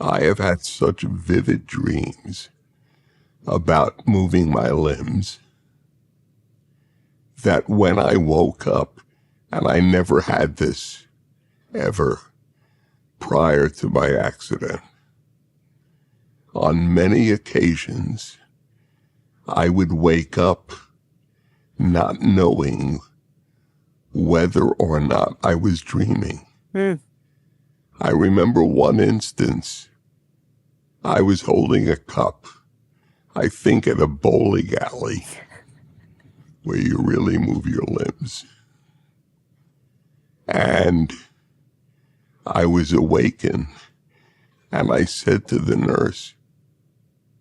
I have had such vivid dreams about moving my limbs that when I woke up, and I never had this ever prior to my accident, on many occasions, I would wake up not knowing whether or not I was dreaming. I remember one instance, I was holding a cup, I think at a bowling alley, where you really move your limbs. And I was awakened, and I said to the nurse,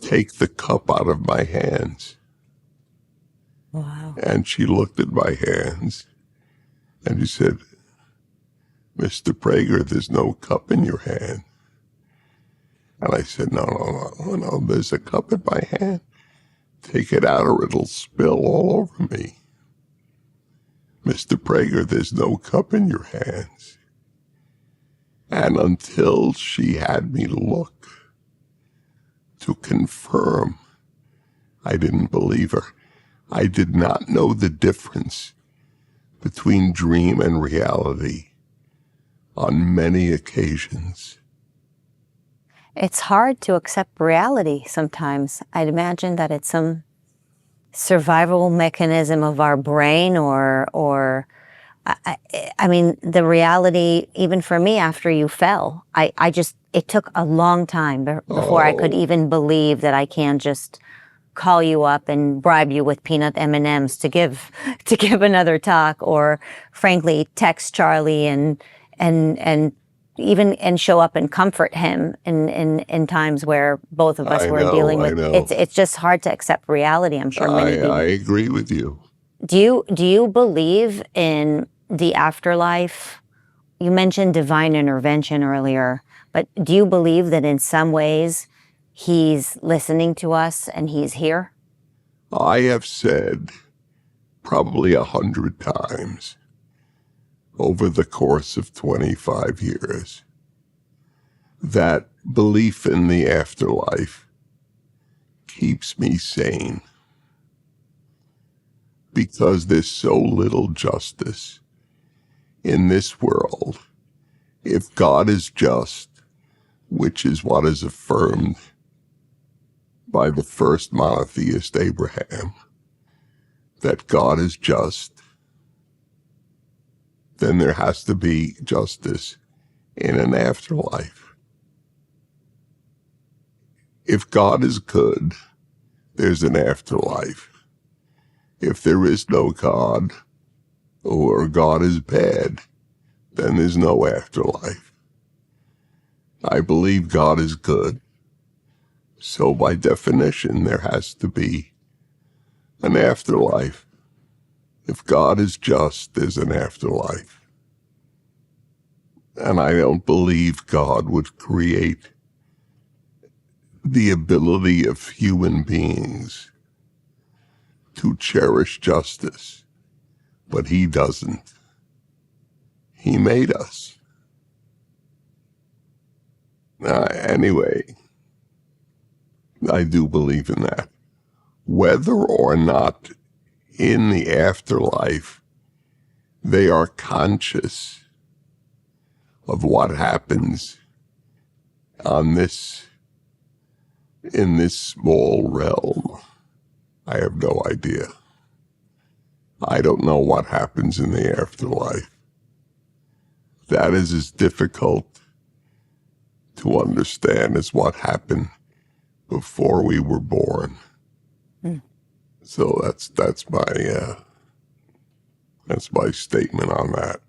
"Take the cup out of my hands." Wow. And she looked at my hands, and she said, "Mr. Prager, there's no cup in your hand." And I said, no, there's a cup in my hand. Take it out or it'll spill all over me. "Mr. Prager, there's no cup in your hands." And until she had me look to confirm, I didn't believe her. I did not know the difference between dream and reality on many occasions. It's hard to accept reality sometimes. I'd imagine that it's some survival mechanism of our brain or I mean, the reality, even for me after you fell, it took a long time before I could even believe that I can just call you up and bribe you with peanut M&Ms to give another talk, or frankly, text Charlie and even show up and comfort him in times where both of us were dealing with. It's just hard to accept reality. I'm sure many people. I agree with you. Do you believe in the afterlife? You mentioned divine intervention earlier, but do you believe that in some ways he's listening to us and he's here? I have said probably 100 times over the course of 25 years that belief in the afterlife keeps me sane, because there's so little justice in this world. If God is just, which is what is affirmed by the first monotheist Abraham, that God is just, then there has to be justice in an afterlife. If God is good, there's an afterlife. If there is no God, or God is bad, then there's no afterlife. I believe God is good. So by definition, there has to be an afterlife. If God is just, there's an afterlife. And I don't believe God would create the ability of human beings to cherish justice, but he doesn't. He made us. Anyway, I do believe in that. Whether or not in the afterlife they are conscious of what happens in this small realm, I have no idea. I don't know what happens in the afterlife. That is as difficult to understand as what happened before we were born. So that's my statement on that.